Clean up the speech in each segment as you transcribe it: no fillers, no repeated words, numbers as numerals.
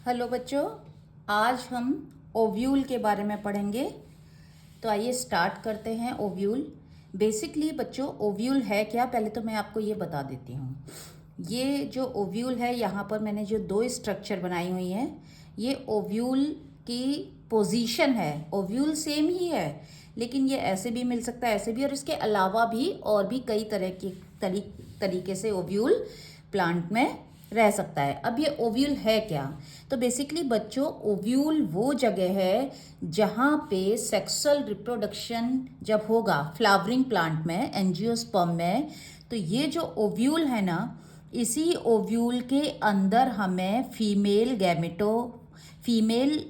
Hello बच्चों, आज हम ओव्यूल के बारे में पढ़ेंगे। तो आइए स्टार्ट करते हैं। ओव्यूल बेसिकली बच्चों, ओव्यूल है क्या, पहले तो मैं आपको ये बता देती हूँ। ये जो ओव्यूल है, यहाँ पर मैंने जो दो स्ट्रक्चर बनाई हुई हैं, ये ओव्यूल की पोजीशन है। ओव्यूल सेम ही है, लेकिन ये ऐसे भी मिल सकता है, ऐसे भी, और इसके अलावा भी और भी कई तरह के तरीके से ओव्यूल प्लांट में रह सकता है। अब ये ओव्यूल है क्या? तो बेसिकली बच्चों, ओव्यूल वो जगह है जहाँ पे सेक्सुअल रिप्रोडक्शन जब होगा फ्लावरिंग प्लांट में, एंजियोस्पर्म में, तो ये जो ओव्यूल है ना, इसी ओव्यूल के अंदर हमें फीमेल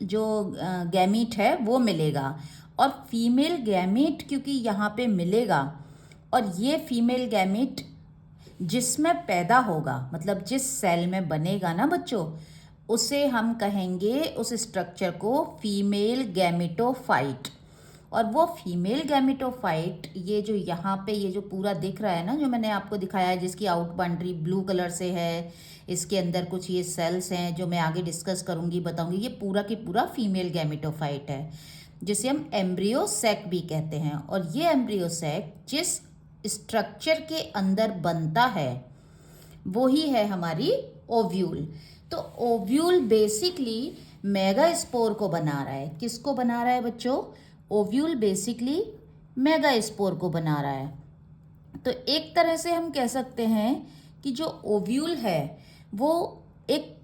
जो गैमीट है वो मिलेगा। और फीमेल गैमीट क्योंकि यहाँ पे मिलेगा, और ये फीमेल गैमीट जिसमें पैदा होगा, मतलब जिस सेल में बनेगा ना बच्चों, उसे हम कहेंगे, उस स्ट्रक्चर को फीमेल गैमेटोफाइट। और वो फीमेल गैमेटोफाइट, ये जो यहाँ पे ये जो पूरा दिख रहा है ना, जो मैंने आपको दिखाया है, जिसकी आउट बाउंड्री ब्लू कलर से है, इसके अंदर कुछ ये सेल्स हैं जो मैं आगे डिस्कस करूँगी, बताऊँगी, ये पूरा की पूरा फीमेल गैमेटोफाइट है, जिसे हम एम्ब्रियो सैक भी कहते हैं। और ये एम्ब्रियो सैक जिस स्ट्रक्चर के अंदर बनता है वो ही है हमारी ओव्यूल। तो ओव्यूल बेसिकली मेगास्पोर को बना रहा है। किसको बना रहा है बच्चों? ओव्यूल बेसिकली मेगास्पोर को बना रहा है। तो एक तरह से हम कह सकते हैं कि जो ओव्यूल है वो एक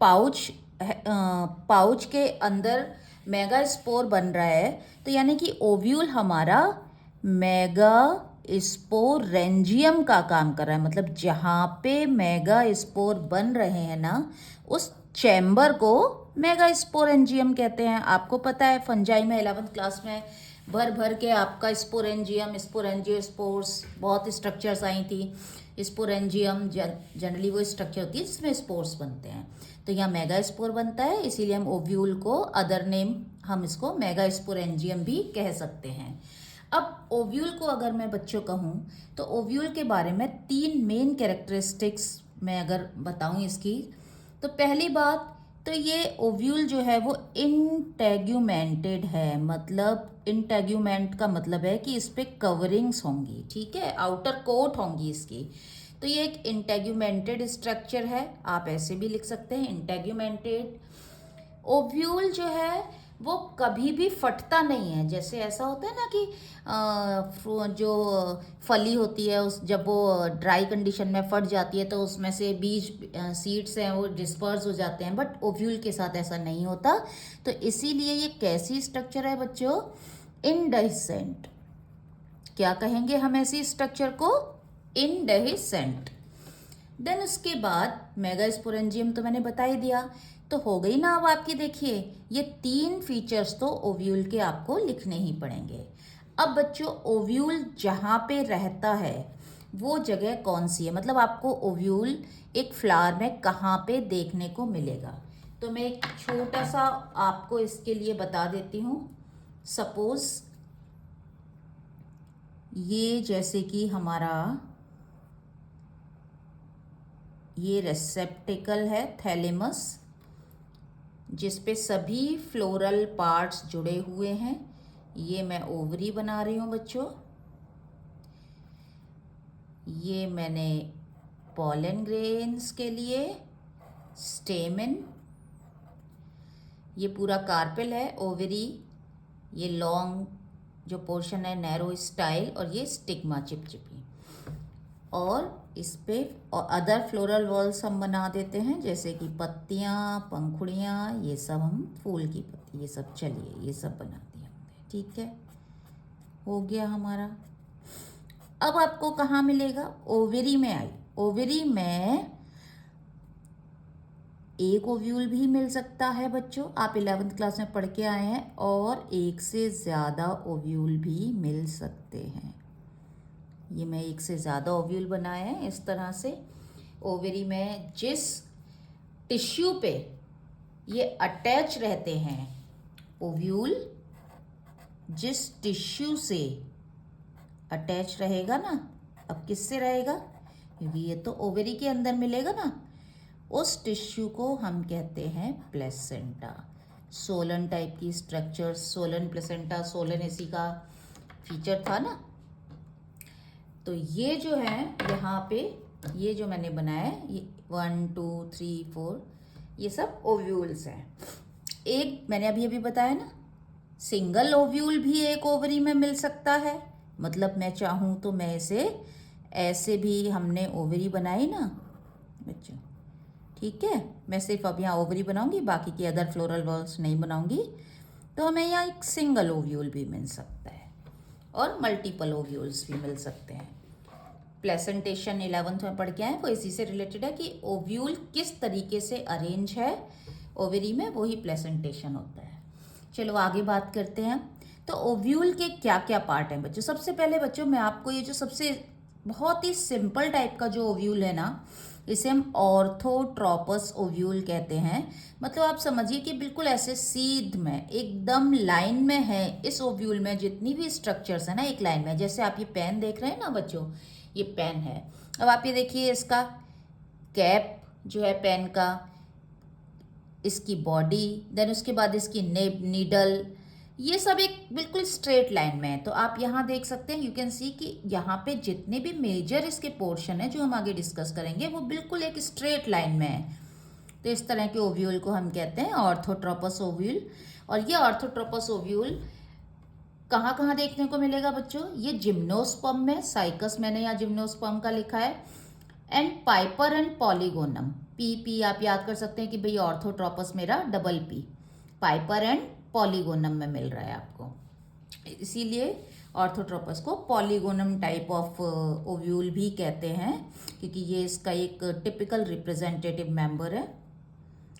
पाउच के अंदर मेगास्पोर बन रहा है। तो यानी कि ओव्यूल हमारा मेगा स्पोरेंजियम का काम कर रहा है। मतलब जहाँ पे मेगा स्पोर बन रहे हैं ना, उस चैम्बर को मेगा स्पोरेंजियम कहते हैं। आपको पता है फंजाई में 11th क्लास में भर भर के आपका स्पोरेंजियम, स्पोरेंजियोस्पोर्स, बहुत स्ट्रक्चर्स आई थी। स्पोरेंजियम जनरली वो स्ट्रक्चर होती है जिसमें स्पोर्स बनते हैं। तो यहाँ मेगा स्पोर बनता है, इसीलिए हम ओव्यूल को अदर नेम, हम इसको मेगा स्पोरेंजियम भी कह सकते हैं। अब ओव्यूल को अगर मैं बच्चों कहूँ तो ओव्यूल के बारे में 3 मेन कैरेक्टरिस्टिक्स मैं अगर बताऊँ इसकी, तो पहली बात तो ये ओव्यूल जो है वो इंटेग्यूमेंटेड है। मतलब इंटेग्यूमेंट का मतलब है कि इस पे कवरिंग्स होंगी, ठीक है, आउटर कोट होंगी इसकी। तो ये एक इंटेग्यूमेंटेड स्ट्रक्चर है, आप ऐसे भी लिख सकते हैं, इंटेग्यूमेंटेड। ओव्यूल जो है वो कभी भी फटता नहीं है। जैसे ऐसा होता है ना कि जो फली होती है, उस जब वो ड्राई कंडीशन में फट जाती है तो उसमें से बीज सीड्स हैं वो डिस्पर्स हो जाते हैं, बट ओव्यूल के साथ ऐसा नहीं होता। तो इसीलिए ये कैसी स्ट्रक्चर है बच्चों? इनडेhiscent। क्या कहेंगे हम ऐसी स्ट्रक्चर को? इनडेhiscent। देन उसके बाद मेगास्पोरेंजियम तो मैंने बता ही दिया। तो हो गई ना अब आपकी, देखिए ये 3 फीचर्स तो ओव्यूल के आपको लिखने ही पड़ेंगे। अब बच्चों, ओव्यूल जहाँ पे रहता है वो जगह कौन सी है? मतलब आपको ओव्यूल एक फ्लावर में कहाँ पे देखने को मिलेगा? तो मैं एक छोटा सा आपको इसके लिए बता देती हूँ। सपोज ये जैसे कि हमारा ये रेसेप्टिकल है, थैलेमस, जिस पे सभी फ्लोरल पार्ट्स जुड़े हुए हैं। ये मैं ओवरी बना रही हूँ बच्चों। ये मैंने पॉलन ग्रेन्स के लिए स्टेमन, ये पूरा कार्पेल है ओवरी, ये लॉन्ग जो पोर्शन है नैरो स्टाइल, और ये स्टिग्मा चिपचिपी। और इस पे और अदर फ्लोरल वॉल्स हम बना देते हैं, जैसे कि पत्तियाँ, पंखुड़ियाँ, ये सब हम फूल की पत्ती, ये सब, चलिए ये सब बना दिया हमने, ठीक है, हो गया हमारा। अब आपको कहाँ मिलेगा? ओवरी में आई। ओवरी में एक ओव्यूल भी मिल सकता है बच्चों, आप 11th क्लास में पढ़ के आए हैं, और एक से ज़्यादा ओव्यूल भी मिल सकते हैं। ये मैं एक से ज़्यादा ओव्यूल बनाए हैं इस तरह से। ओवरी में जिस टिश्यू पे ये अटैच रहते हैं, ओव्यूल जिस टिश्यू से अटैच रहेगा ना, अब किससे रहेगा? क्योंकि ये तो ओवरी के अंदर मिलेगा ना, उस टिश्यू को हम कहते हैं प्लेसेंटा। सोलन टाइप की स्ट्रक्चर, सोलन प्लेसेंटा, सोलन इसी का फीचर था ना। तो ये जो है यहाँ पे ये जो मैंने बनाया है, ये 1 2 3 4 ये सब ओव्यूल्स हैं। एक मैंने अभी अभी बताया ना, सिंगल ओव्यूल भी एक ओवरी में मिल सकता है। मतलब मैं चाहूँ तो मैं इसे ऐसे भी, हमने ओवरी बनाई ना बच्चों, ठीक है। मैं सिर्फ अब यहाँ ओवरी बनाऊंगी, बाकी के अदर फ्लोरल वॉल्स नहीं बनाऊंगी। तो हमें यहाँ एक सिंगल ओव्यूल भी मिल सकता है और मल्टीपल ओव्यूल्स भी मिल सकते हैं। प्लेसेंटेशन 11th में पढ़ के आए, वो इसी से रिलेटेड है कि ओव्यूल किस तरीके से अरेंज है ओवरी में, वही प्लेसेंटेशन होता है। चलो आगे बात करते हैं। तो ओव्यूल के क्या क्या पार्ट हैं बच्चों। सबसे पहले बच्चों मैं आपको ये जो सबसे बहुत ही सिंपल टाइप का जो ओव्यूल है ना, इसे हम ऑर्थोट्रोपस ओव्यूल कहते हैं। मतलब आप समझिए कि बिल्कुल ऐसे सीध में एकदम लाइन में है इस ओव्यूल में जितनी भी स्ट्रक्चर्स है ना, एक लाइन में। जैसे आप ये पेन देख रहे हैं ना बच्चों, ये पेन है। अब आप ये देखिए इसका कैप जो है पेन का, इसकी बॉडी, देन उसके बाद इसकी नेब, नीडल, ये सब एक बिल्कुल स्ट्रेट लाइन में है। तो आप यहाँ देख सकते हैं, यू कैन सी कि यहाँ पे जितने भी मेजर इसके पोर्शन है जो हम आगे डिस्कस करेंगे वो बिल्कुल एक स्ट्रेट लाइन में है। तो इस तरह के ओव्यूल को हम कहते हैं ऑर्थोट्रोपस ओव्यूल। और ये ऑर्थोट्रोपस ओव्यूल कहाँ कहाँ देखने को मिलेगा बच्चों, ये जिम्नोस्पर्म में, साइकस मैंने यहाँ जिम्नोस्पर्म का लिखा है, and Piper and polygonum, P आप याद कर सकते हैं कि भाई ऑर्थोट्रोपस मेरा double P, Piper and polygonum में मिल रहा है आपको, इसीलिए ऑर्थोट्रोपस को पॉलीगोनम टाइप ऑफ ओव्यूल भी कहते हैं, क्योंकि ये इसका एक टिपिकल रिप्रेजेंटेटिव मेंबर है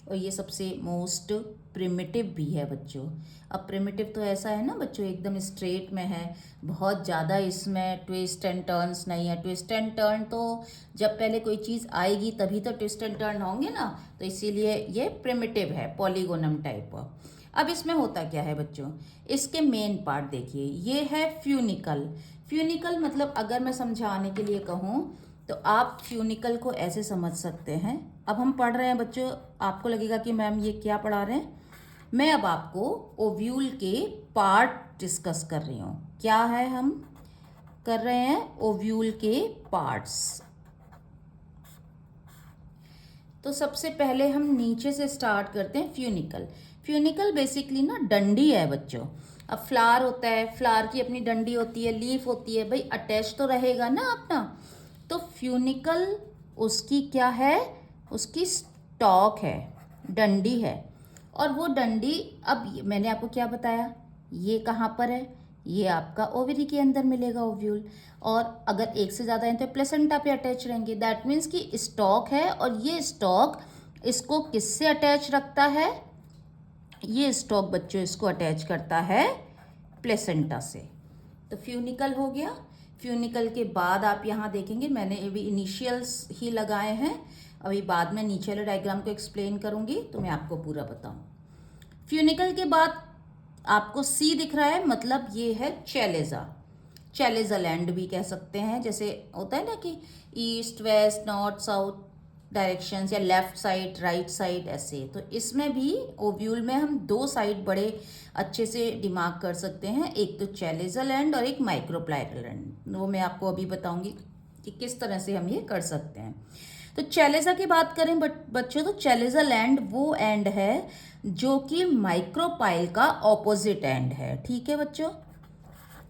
और ये सबसे मोस्ट प्रिमिटिव भी है बच्चों। अब प्रिमिटिव तो ऐसा है ना बच्चों, एकदम स्ट्रेट में है, बहुत ज़्यादा इसमें ट्विस्ट एंड टर्न्स नहीं है। ट्विस्ट एंड टर्न तो जब पहले कोई चीज़ आएगी तभी तो ट्विस्ट एंड टर्न होंगे ना, तो इसीलिए ये प्रिमिटिव है, पॉलीगोनम टाइप ऑफ। अब इसमें होता क्या है बच्चों, इसके मेन पार्ट देखिए, ये है फ्यूनिकल। फ्यूनिकल मतलब अगर मैं समझाने के लिए कहूँ तो आप फ्यूनिकल को ऐसे समझ सकते हैं। अब हम पढ़ रहे हैं बच्चों, आपको लगेगा कि मैम ये क्या पढ़ा रहे हैं। मैं अब आपको ओव्यूल के पार्ट डिस्कस कर रही हूँ। क्या है हम कर रहे हैं, ओव्यूल के पार्ट्स। तो सबसे पहले हम नीचे से स्टार्ट करते हैं, फ्यूनिकल। फ्यूनिकल बेसिकली ना डंडी है बच्चों। अब फ्लावर होता है, फ्लावर की अपनी डंडी होती है, लीफ होती है, भाई अटैच तो रहेगा ना अपना। तो फ्यूनिकल उसकी क्या है, उसकी स्टॉक है, डंडी है। और वो डंडी, अब मैंने आपको क्या बताया, ये कहाँ पर है, ये आपका ओवरी के अंदर मिलेगा ओव्यूल। और अगर एक से ज़्यादा है तो प्लेसेंटा पे अटैच रहेंगे। दैट मीन्स कि स्टॉक है और ये स्टॉक इसको किससे अटैच रखता है, ये स्टॉक बच्चों इसको अटैच करता है प्लेसेंटा से। तो फ्यूनिकल हो गया। फ्यूनिकल के बाद आप यहाँ देखेंगे मैंने अभी इनिशियल्स ही लगाए हैं, अभी बाद में नीचे वाले डायग्राम को एक्सप्लेन करूँगी तो मैं आपको पूरा बताऊँ। फ्यूनिकल के बाद आपको सी दिख रहा है, मतलब ये है चैलेजा। चैलेजा लैंड भी कह सकते हैं, जैसे होता है ना कि east west north south directions या लेफ्ट साइड राइट साइड ऐसे। तो इसमें भी ओव्यूल में हम दो साइड बड़े अच्छे से दिमाग कर सकते हैं, एक तो चैलेजा लैंड और एक माइक्रोप्लाइरल लैंड। वो मैं आपको अभी बताऊंगी कि किस तरह से हम ये कर सकते हैं। तो चैलेजा की बात करें बच्चों, तो चैलेजा लैंड वो एंड है जो कि माइक्रोपाइल का ऑपोजिट एंड है। ठीक है बच्चों,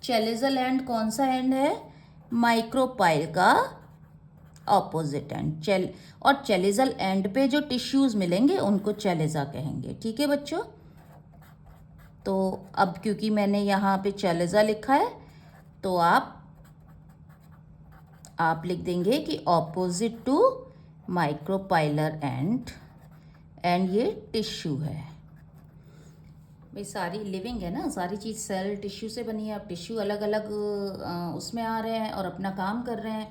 चैलेजा लैंड कौन सा एंड है, माइक्रोपाइल का ऑपोजिट एंड। और चैलेजल एंड पे जो टिश्यूज मिलेंगे उनको चैलेजा कहेंगे। ठीक है बच्चों, तो अब क्योंकि मैंने यहाँ पे चैलेजा लिखा है तो आप लिख देंगे कि ऑपोजिट टू माइक्रोपाइलर एंड ये टिश्यू है। भाई सारी लिविंग है ना, सारी चीज़ सेल टिश्यू से बनी है। अब टिश्यू अलग अलग उसमें आ रहे हैं और अपना काम कर रहे हैं,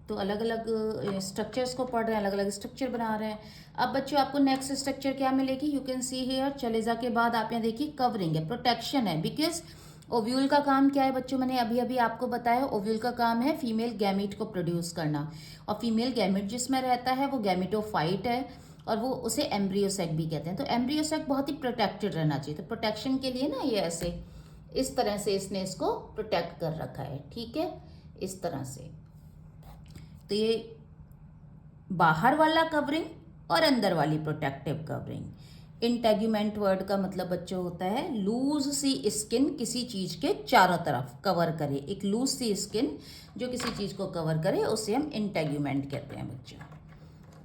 तो अलग अलग स्ट्रक्चर्स को पढ़ रहे हैं, अलग अलग स्ट्रक्चर बना रहे हैं। अब बच्चों आपको नेक्स्ट स्ट्रक्चर क्या मिलेगी, यू कैन सी हियर, चैलेजा के बाद आप यहाँ देखिए कवरिंग है, प्रोटेक्शन है। बिकॉज ओव्यूल का काम क्या है बच्चों, मैंने अभी अभी आपको बताया, ओव्यूल का काम है फीमेल गैमीट को प्रोड्यूस करना। और फीमेल गैमीट जिसमें रहता है वो गैमीटोफाइट है, और वो उसे एम्ब्रियो सैक भी कहते हैं। तो एम्ब्रियो सैक बहुत ही प्रोटेक्टेड रहना चाहिए। तो प्रोटेक्शन के लिए ना ये ऐसे इस तरह से इसने इसको प्रोटेक्ट कर रखा है, ठीक है, इस तरह से। तो ये बाहर वाला कवरिंग और अंदर वाली प्रोटेक्टिव कवरिंग। इंटेग्यूमेंट वर्ड का मतलब बच्चों होता है लूज सी स्किन, किसी चीज के चारों तरफ कवर करे। एक लूज सी स्किन जो किसी चीज को कवर करे उसे हम इंटेग्यूमेंट कहते हैं बच्चों।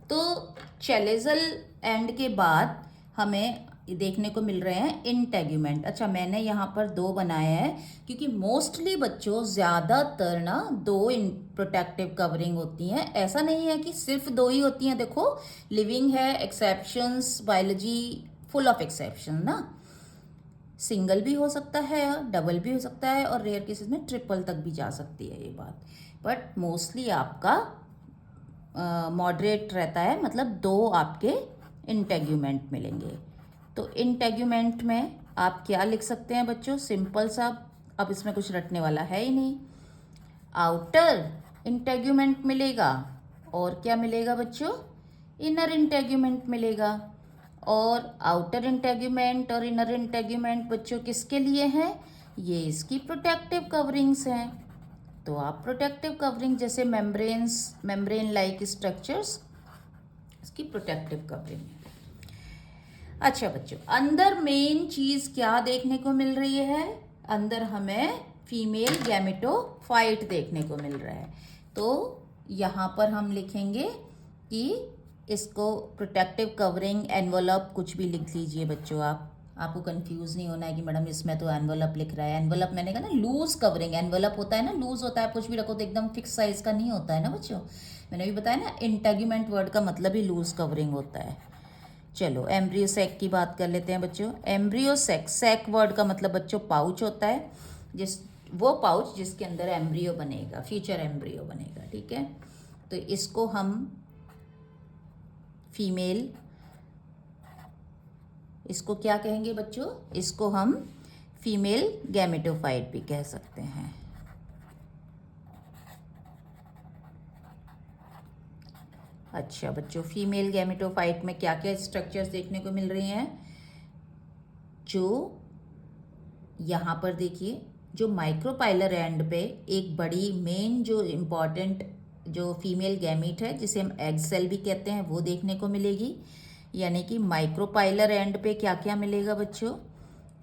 तो चैलेजल एंड के बाद हमें देखने को मिल रहे हैं इंटेग्यूमेंट। अच्छा, मैंने यहाँ पर दो बनाया है क्योंकि मोस्टली बच्चों ज़्यादातर ना दो प्रोटेक्टिव कवरिंग होती हैं। ऐसा नहीं है कि सिर्फ दो ही होती हैं, देखो लिविंग है, exceptions, biology full of exception ना। सिंगल भी हो सकता है, डबल भी हो सकता है, और रेयर केसेस में ट्रिपल तक भी जा सकती है ये बात। बट मोस्टली आपका मॉडरेट रहता है, मतलब दो आपके इंटेग्यूमेंट मिलेंगे। तो इंटेग्यूमेंट में आप क्या लिख सकते हैं बच्चों, सिंपल सा, अब इसमें कुछ रटने वाला है ही नहीं। आउटर इंटेग्यूमेंट मिलेगा और क्या मिलेगा बच्चों, इनर इंटेग्यूमेंट मिलेगा। और आउटर इंटेग्यूमेंट और इनर इंटेग्यूमेंट बच्चों किसके लिए हैं, ये इसकी प्रोटेक्टिव कवरिंग्स हैं। तो आप प्रोटेक्टिव कवरिंग जैसे मेम्ब्रेन्स, मेम्ब्रेन लाइक स्ट्रक्चर्स, इसकी प्रोटेक्टिव कवरिंग है। अच्छा बच्चों, अंदर मेन चीज क्या देखने को मिल रही है, अंदर हमें फीमेल गैमेटोफाइट देखने को मिल रहा है। तो यहाँ पर हम लिखेंगे कि इसको प्रोटेक्टिव कवरिंग एनवलप कुछ भी लिख लीजिए बच्चों। आपको कंफ्यूज नहीं होना है कि मैडम इसमें तो एनवलप लिख रहा है। एनवलप मैंने कहा ना लूज कवरिंग, एनवलप होता है ना लूज होता है, कुछ भी रखो तो एकदम फिक्स साइज का नहीं होता है ना बच्चों। मैंने भी बताया ना इंटेग्यूमेंट वर्ड का मतलब ही लूज कवरिंग होता है। चलो एम्ब्रियो सैक की बात कर लेते हैं बच्चों। एम्ब्रियो सैक, सैक वर्ड का मतलब बच्चों पाउच होता है, वो पाउच जिसके अंदर एम्ब्रियो बनेगा, फ्यूचर एम्ब्रियो बनेगा, ठीक है। तो इसको हम फीमेल, इसको क्या कहेंगे बच्चों, इसको हम फीमेल गैमेटोफाइट भी कह सकते हैं। अच्छा बच्चों, फीमेल गैमेटोफाइट में क्या क्या स्ट्रक्चर्स देखने को मिल रही हैं, जो यहाँ पर देखिए, जो माइक्रोपाइलर एंड पे एक बड़ी मेन जो इम्पॉर्टेंट जो फीमेल गैमीट है जिसे हम एग सेल भी कहते हैं वो देखने को मिलेगी। यानी कि माइक्रोपाइलर एंड पे क्या क्या मिलेगा बच्चों,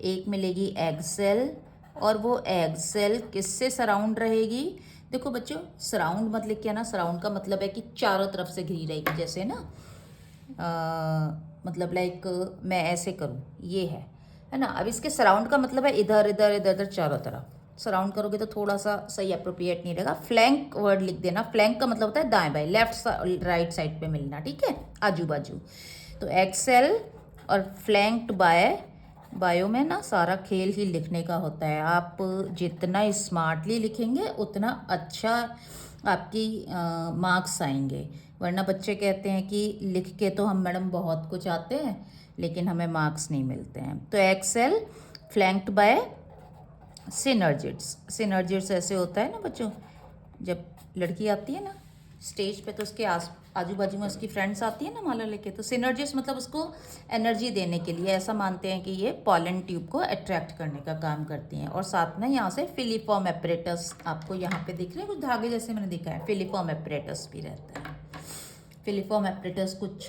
एक मिलेगी एग सेल, और वो एग सेल किससे सराउंड रहेगी। देखो बच्चों, सराउंड मतलब क्या ना, सराउंड का मतलब है कि चारों तरफ से घिरी रहेगी, जैसे ना मतलब लाइक मैं ऐसे करूँ, ये है ना। अब इसके सराउंड का मतलब है इधर इधर इधर इधर चारों तरफ। सराउंड करोगे तो थोड़ा सा सही अप्रोप्रिएट नहीं रहेगा। फ्लैंक वर्ड लिख देना, फ्लैंक का मतलब होता है दाएं बाएं, लेफ्ट राइट साइड पे मिलना, ठीक है, आजू बाजू। तो एक्सेल और फ्लैंक्ड बाय, बायो में ना सारा खेल ही लिखने का होता है। आप जितना स्मार्टली लिखेंगे उतना अच्छा आपकी मार्क्स आएंगे। वरना बच्चे कहते हैं कि लिख के तो हम मैडम बहुत कुछ आते हैं लेकिन हमें मार्क्स नहीं मिलते हैं। तो egg cell flanked by synergids. Synergids ऐसे होता है ना बच्चों, जब लड़की आती है ना स्टेज पे तो उसके आजू बाजू में उसकी फ्रेंड्स आती है ना माला लेके, तो सिनर्जिस्ट मतलब उसको एनर्जी देने के लिए ऐसा मानते हैं कि ये पॉलन ट्यूब को अट्रैक्ट करने का काम करती हैं। और साथ में यहाँ से फिलीफॉर्म एपरेटस, आपको यहाँ पे दिख रहे हैं कुछ धागे जैसे मैंने दिखा है, फिलीफॉर्म एपरेटस भी रहता है। फिलीफॉर्म एपरेटस कुछ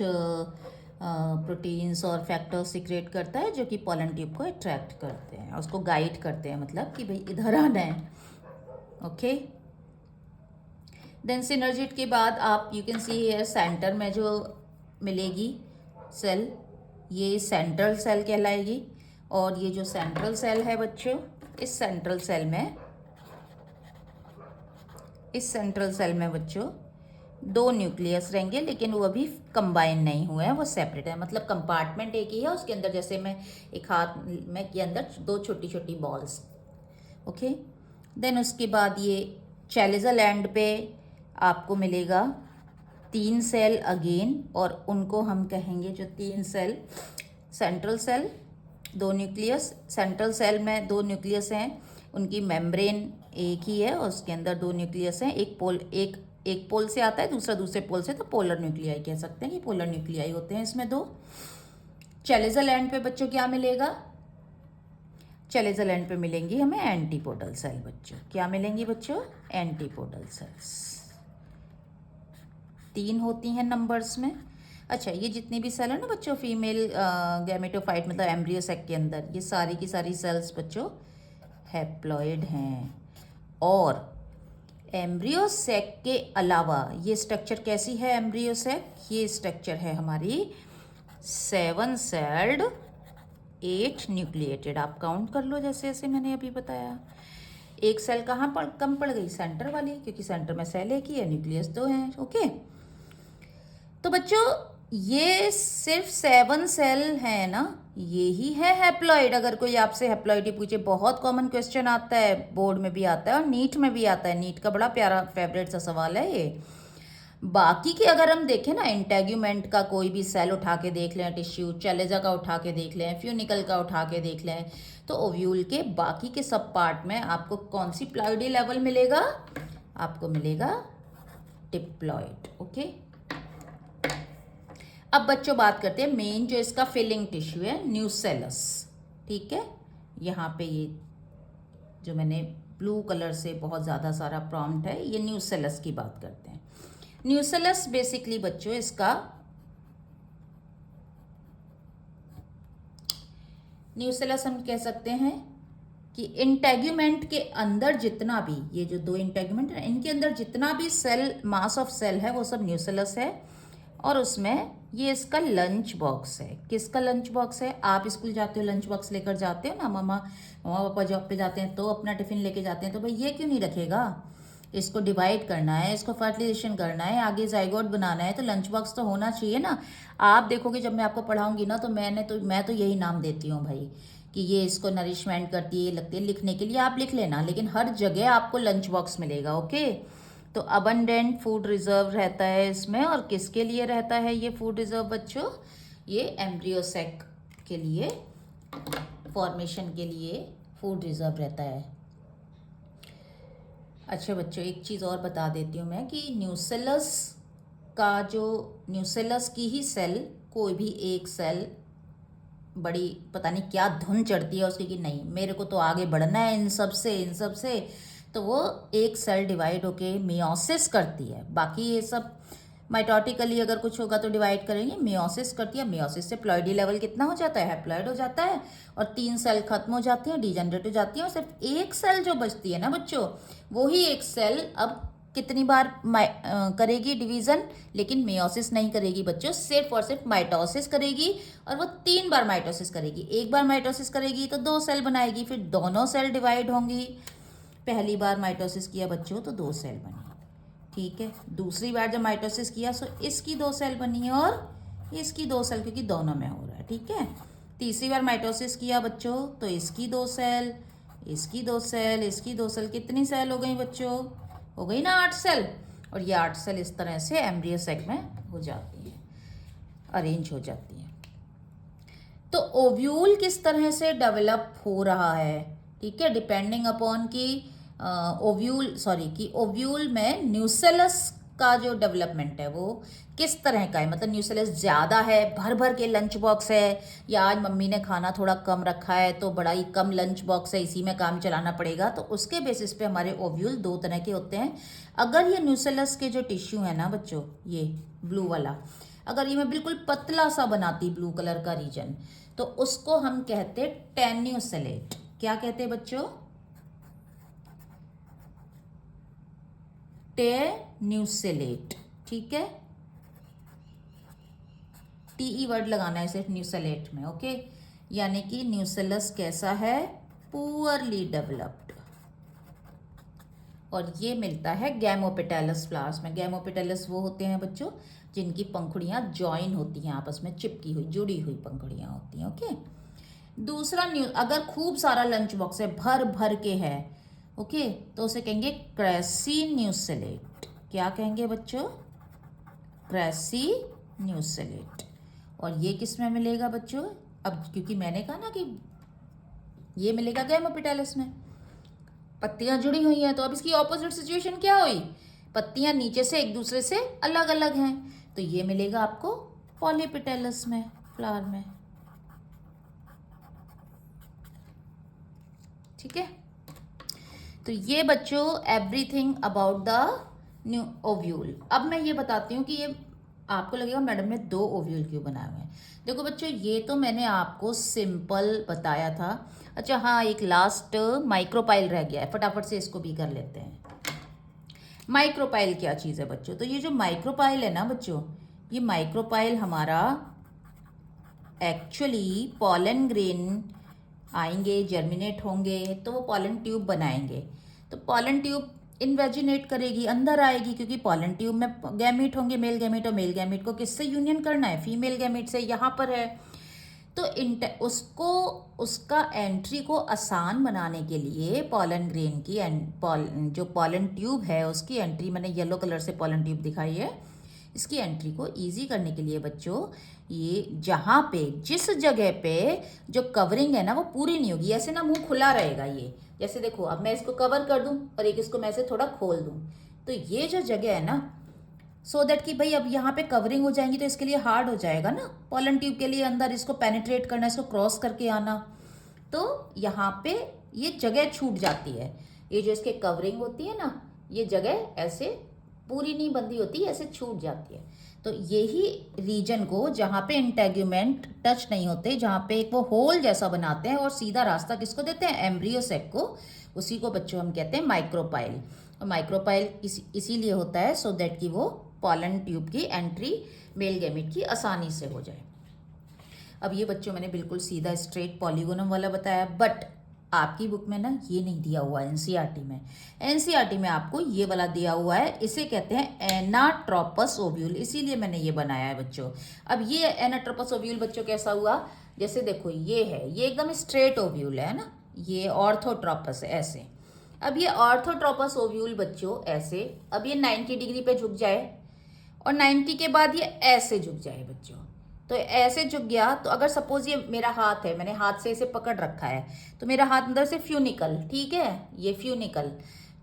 प्रोटीन्स और फैक्टर्स सिक्रेट करता है जो कि पॉलन ट्यूब को अट्रैक्ट करते हैं, उसको गाइड करते हैं, मतलब कि भाई इधर आना है। ओके, देन सिनर्जिट के बाद आप you can see here centre में जो मिलेगी सेल, ये सेंट्रल सेल कहलाएगी। और ये जो सेंट्रल सेल है बच्चों, इस सेंट्रल सेल में बच्चों दो न्यूक्लियस रहेंगे, लेकिन वो अभी कंबाइन नहीं हुए हैं, वो सेपरेट है। मतलब कंपार्टमेंट एक ही है, उसके अंदर जैसे मैं एक हाथ में के अंदर दो छोटी छोटी बॉल्स। ओके, देन उसके बाद ये चैलेजल एंड पे आपको मिलेगा 3 सेल अगेन, और उनको हम कहेंगे जो 3 cell, central cell 2 nucleus, central cell में 2 न्यूक्लियस हैं, उनकी मेम्ब्रेन एक ही है और उसके अंदर 2 न्यूक्लियस हैं, एक एक पोल से आता है, दूसरा दूसरे पोल से, तो पोलर न्यूक्लियाई कह सकते हैं कि पोलर न्यूक्लियाई होते हैं इसमें दो। चैलेजल एंड पे बच्चों क्या मिलेगा? चैलेजल एंड पे मिलेंगी हमें एंटीपोडल सेल बच्चों। क्या मिलेंगी बच्चों? Antipodal cells. 3 होती हैं नंबर्स में। अच्छा, ये जितनी भी सेल है ना बच्चों फीमेल गैमेटोफाइट मतलब एम्ब्रियो सेक के अंदर, ये सारी की सारी सेल्स बच्चों हैप्लॉइड हैं। और एम्ब्रियो सेक के अलावा ये स्ट्रक्चर कैसी है एम्ब्रियो सेक? ये स्ट्रक्चर है हमारी 7 सेल्ड 8 न्यूक्लिएटेड। आप काउंट कर लो जैसे जैसे मैंने अभी बताया। एक सेल कहाँ पर कम पड़ गई? सेंटर वाली, क्योंकि सेंटर में सेल एक ही है, न्यूक्लियस 2 हैं। ओके, तो बच्चों ये सिर्फ 7 सेल है ना, ये ही है हैप्लॉइड। अगर कोई आपसे हैप्लॉइड ही पूछे, बहुत कॉमन क्वेश्चन आता है, बोर्ड में भी आता है और नीट में भी आता है। नीट का बड़ा प्यारा फेवरेट सा सवाल है ये। बाकी के अगर हम देखें ना, इंटेग्यूमेंट का कोई भी सेल उठा के देख लें, टिश्यू चैलेजा का उठा के देख लें, फ्यूनिकल का उठा के देख लें, तो ओव्यूल के बाकी के सब पार्ट में आपको कौन सी प्लॉइडी लेवल मिलेगा? आपको मिलेगा डिप्लॉइड। ओके, अब बच्चों बात करते हैं मेन जो इसका फिलिंग टिश्यू है, न्यूसेलस। ठीक है, यहाँ पे ये जो मैंने ब्लू कलर से बहुत ज़्यादा सारा प्रॉम्प्ट है, ये न्यूसेलस की बात करते हैं। न्यूसेलस बेसिकली बच्चों इसका न्यूसेलस हम कह सकते हैं कि इंटेग्यूमेंट के अंदर जितना भी, ये जो 2 इंटेग्यूमेंट है इनके अंदर जितना भी सेल मास ऑफ सेल है वो सब न्यूसेलस है। और उसमें ये इसका लंच बॉक्स है। किसका लंच बॉक्स है? आप स्कूल जाते हो, लंच बॉक्स लेकर जाते हो ना, मम्मा पापा जॉब पे जाते हैं तो अपना टिफिन लेके जाते हैं, तो भाई ये क्यों नहीं रखेगा? इसको डिवाइड करना है, इसको फर्टिलाइजेशन करना है, आगे जाइगोट बनाना है, तो लंच बॉक्स तो होना चाहिए ना। आप देखोगे जब मैं आपको पढ़ाऊंगी ना, तो मैं तो यही नाम देती हूँ भाई कि ये इसको नरिशमेंट करती है, लगती है। लिखने के लिए आप लिख लेना, लेकिन हर जगह आपको लंच बॉक्स मिलेगा। ओके, तो अबंडेंट फूड रिजर्व रहता है इसमें। और किसके लिए रहता है ये फूड रिजर्व बच्चों? ये एम्ब्रियो सेक के लिए, फॉर्मेशन के लिए फूड रिजर्व रहता है। अच्छा बच्चों, एक चीज़ और बता देती हूँ मैं कि न्यूसेलस की ही सेल, कोई भी एक सेल बड़ी पता नहीं क्या धुन चढ़ती है उसकी कि नहीं मेरे को तो आगे बढ़ना है इन सब से, तो वो एक सेल डिवाइड होके मियोसिस करती है। बाकी ये सब माइटोटिकली अगर कुछ होगा तो डिवाइड करेंगे, मियोसिस करती है। मियोसिस से प्लॉइडी लेवल कितना हो जाता है? हैप्लॉइड हो जाता है। और 3 सेल खत्म हो जाती हैं, डिजेनरेट हो जाती हैं, और सिर्फ एक सेल जो बचती है ना बच्चों, वो ही एक सेल अब कितनी बार करेगी डिवीज़न, लेकिन मियोसिस नहीं करेगी बच्चों, सिर्फ और सिर्फ माइटोसिस करेगी। और वो 3 बार माइटोसिस करेगी। एक बार माइटोसिस करेगी तो 2 सेल बनाएगी, फिर दोनों सेल डिवाइड होंगी। पहली बार माइटोसिस किया बच्चों तो 2 सेल बनी, ठीक है। दूसरी बार जब माइटोसिस किया तो इसकी 2 सेल बनी और इसकी 2 सेल, क्योंकि दोनों में हो रहा है, ठीक है। तीसरी बार माइटोसिस किया बच्चों तो इसकी 2 सेल, इसकी 2 सेल, इसकी 2 सेल, कितनी सेल हो गई बच्चों? हो गई ना 8 सेल। और ये 8 सेल इस तरह से एम्ब्रियो सेक में हो जाती हैं, अरेंज हो जाती हैं। तो ओव्यूल किस तरह से डेवलप हो रहा है, ठीक है, डिपेंडिंग अपॉन कि ओव्यूल में न्यूसेलस का जो डेवलपमेंट है वो किस तरह का है। मतलब न्यूसेलस ज़्यादा है, भर भर के लंच बॉक्स है, या आज मम्मी ने खाना थोड़ा कम रखा है तो बड़ा ही कम लंच बॉक्स है, इसी में काम चलाना पड़ेगा। तो उसके बेसिस पे हमारे ओव्यूल 2 तरह के होते हैं। अगर ये न्यूसेलस के जो टिश्यू है ना बच्चों, ये ब्लू वाला, अगर ये मैं बिल्कुल पतला सा बनाती ब्लू कलर का रीजन, तो उसको हम कहते टेन्यूसेलेट। क्या कहते हैं बच्चों? टेन्यूसेलेट, ठीक है। टीई वर्ड लगाना है सिर्फ न्यूसेलेट में, ओके। यानी कि न्यूसेलस कैसा है? Poorly developed. और ये मिलता है गैमोपेटैलस फ्लावर्स में। गैमोपेटैलस वो होते हैं बच्चों जिनकी पंखुड़ियाँ जॉइन होती हैं, आपस में चिपकी हुई, जुड़ी हुई पंखुड़ियाँ होती हैं, ओके। दूसरा अगर खूब सारा लंच बॉक्स है, भर भर के है, ओके, तो उसे कहेंगे क्रेसिन्यूसेलेट। क्या कहेंगे बच्चों? क्रेसिन्यूसेलेट। और ये किस में मिलेगा बच्चों? अब क्योंकि मैंने कहा ना कि ये मिलेगा गैमोपेटैलस में, पत्तियां जुड़ी हुई हैं, तो अब इसकी ऑपोजिट सिचुएशन क्या हुई? पत्तियां नीचे से एक दूसरे से अलग अलग हैं, तो ये मिलेगा आपको पॉलीपेटलस में, फ्लावर में। ठीक है, तो ये बच्चों everything about the new ovule. अब मैं ये बताती हूँ कि ये आपको लगेगा मैडम ने 2 ओव्यूल क्यों बनाए हुए हैं। देखो बच्चों, ये तो मैंने आपको सिंपल बताया था। अच्छा हाँ, एक लास्ट माइक्रोपाइल रह गया है, फटाफट से इसको भी कर लेते हैं। माइक्रोपाइल क्या चीज़ है बच्चों? तो ये जो माइक्रोपाइल है ना बच्चों, ये माइक्रोपाइल हमारा एक्चुअली पॉलन ग्रेन आएंगे, जर्मिनेट होंगे, तो वो पॉलन ट्यूब बनाएंगे। तो पॉलन ट्यूब इन्वेजिनेट करेगी, अंदर आएगी, क्योंकि पॉलन ट्यूब में गैमीट होंगे, मेल गैमीट, और मेल गैमीट को किससे यूनियन करना है? फीमेल गैमीट से। यहाँ पर है तो उसको उसका एंट्री को आसान बनाने के लिए पॉलन ग्रेन की जो पॉलन ट्यूब है उसकी एंट्री, मैंने येलो कलर से पॉलन ट्यूब दिखाई है, इसकी एंट्री को इजी करने के लिए बच्चों, ये जहाँ पे जिस जगह पे जो कवरिंग है ना वो पूरी नहीं होगी, ऐसे ना मुंह खुला रहेगा ये। जैसे देखो, अब मैं इसको कवर कर दूं और एक इसको मैं ऐसे थोड़ा खोल दूं, तो ये जो जगह है ना, सो दैट कि भाई अब यहाँ पे कवरिंग हो जाएंगी तो इसके लिए हार्ड हो जाएगा ना पॉलन ट्यूब के लिए अंदर इसको पेनिट्रेट करना, इसको क्रॉस करके आना, तो यहाँ पे ये जगह छूट जाती है। ये जो इसके कवरिंग होती है ना, ये जगह ऐसे पूरी नहीं बंधी होती, ऐसे छूट जाती है। तो यही रीजन को जहाँ पे इंटेग्यूमेंट टच नहीं होते, जहाँ पे एक वो होल जैसा बनाते हैं और सीधा रास्ता किसको देते हैं? एम्ब्रियो सेक को। उसी को बच्चों हम कहते हैं माइक्रोपाइल। और माइक्रोपाइल इसीलिए होता है सो दैट कि वो पॉलन ट्यूब की एंट्री मेल गैमीट की आसानी से हो जाए। अब ये बच्चों मैंने बिल्कुल सीधा स्ट्रेट पॉलीगोनम वाला बताया, बट आपकी बुक में ना ये नहीं दिया हुआ है। एनसीईआरटी में, एनसीईआरटी में आपको ये वाला दिया हुआ है, इसे कहते हैं एनाट्रोपस ओव्यूल, इसीलिए मैंने ये बनाया है बच्चों। अब ये एनाट्रोपस ओव्यूल बच्चों कैसा हुआ? जैसे देखो ये है, ये एकदम स्ट्रेट ओव्यूल है ना, ये ऑर्थोट्रोपस है ऐसे। अब ये ऑर्थोट्रोपस ओव्यूल बच्चों ऐसे, अब ये 90 डिग्री पे झुक जाए और 90 के बाद ये ऐसे झुक जाए बच्चों। तो ऐसे झुक गया, तो अगर सपोज ये मेरा हाथ है, मैंने हाथ से इसे पकड़ रखा है, तो मेरा हाथ अंदर से फ्यूनिकल, ठीक है, ये फ्यूनिकल,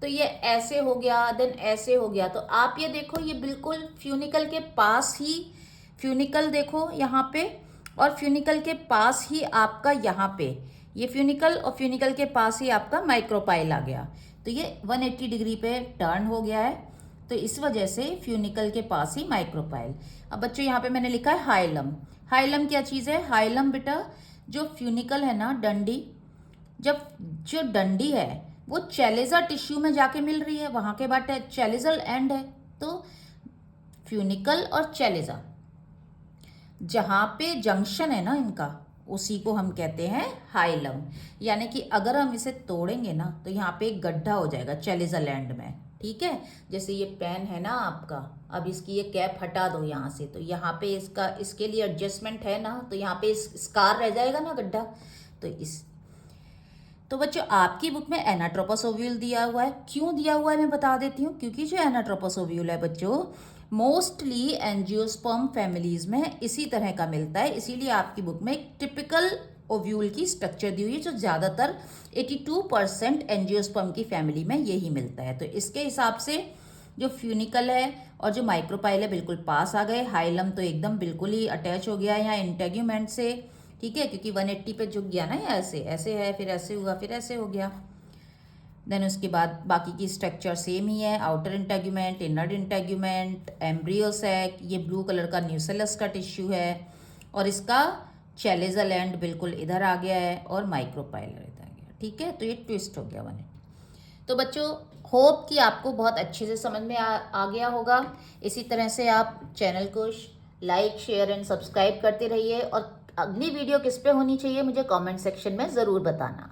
तो ये ऐसे हो गया, देन ऐसे हो गया। तो आप ये देखो, ये बिल्कुल फ्यूनिकल के पास ही, फ्यूनिकल देखो यहाँ पे, और फ्यूनिकल के पास ही आपका यहाँ पे ये फ्यूनिकल, और फ्यूनिकल के पास ही आपका माइक्रोपाइल आ गया। तो ये 180 डिग्री पे टर्न हो गया है, तो इस वजह से फ्यूनिकल के पास ही माइक्रोपाइल। अब बच्चों यहाँ पे मैंने लिखा है हाइलम। हाइलम क्या चीज़ है? हाइलम बेटा जो फ्यूनिकल है ना, डंडी, जब जो डंडी है वो चैलेजा टिश्यू में जाके मिल रही है, वहाँ के बाद चैलेजल एंड है, तो फ्यूनिकल और चैलेजा जहाँ पे जंक्शन है ना इनका, उसी को हम कहते हैं हाइलम। यानी कि अगर हम इसे तोड़ेंगे ना तो यहाँ पे एक गड्ढा हो जाएगा चैलेजल एंड में, ठीक है। जैसे ये पेन है ना आपका, अब इसकी ये कैप हटा दो यहाँ से, तो यहाँ पे इसका इसके लिए एडजस्टमेंट है ना, तो यहाँ पे स्कार रह जाएगा ना, गड्ढा। तो बच्चों आपकी बुक में एनाट्रोपस ओव्यूल दिया हुआ है। क्यों दिया हुआ है मैं बता देती हूँ, क्योंकि जो एनाट्रोपस ओव्यूल है बच्चों मोस्टली एंजियोस्पर्म फैमिलीज में इसी तरह का मिलता है, इसीलिए आपकी बुक में एक टिपिकल ओव्यूल की स्ट्रक्चर दी हुई है, जो ज़्यादातर 82% एंजियोस्पर्म की फैमिली में यही मिलता है। तो इसके हिसाब से जो फ्यूनिकल है और जो माइक्रोपाइल है बिल्कुल पास आ गए, हाइलम तो एकदम बिल्कुल ही अटैच हो गया है यहाँ इंटेग्यूमेंट से, ठीक है, क्योंकि 180 पे झुक गया ना, ऐसे ऐसे है, फिर ऐसे हुआ, फिर ऐसे हो गया। देन उसके बाद बाकी की स्ट्रक्चर सेम ही है, outer integument, inner integument, embryo sac, ये ब्लू कलर का न्यूसेलस का टिश्यू है, और इसका चैलेजल एंड बिल्कुल इधर आ गया है, और माइक्रोपाइल इधर आ गया, ठीक है। तो ये ट्विस्ट हो गया 180। तो बच्चों होप कि आपको बहुत अच्छे से समझ में आ गया होगा। इसी तरह से आप चैनल को लाइक, शेयर एंड सब्सक्राइब करते रहिए, और अगली वीडियो किस पे होनी चाहिए मुझे कमेंट सेक्शन में ज़रूर बताना।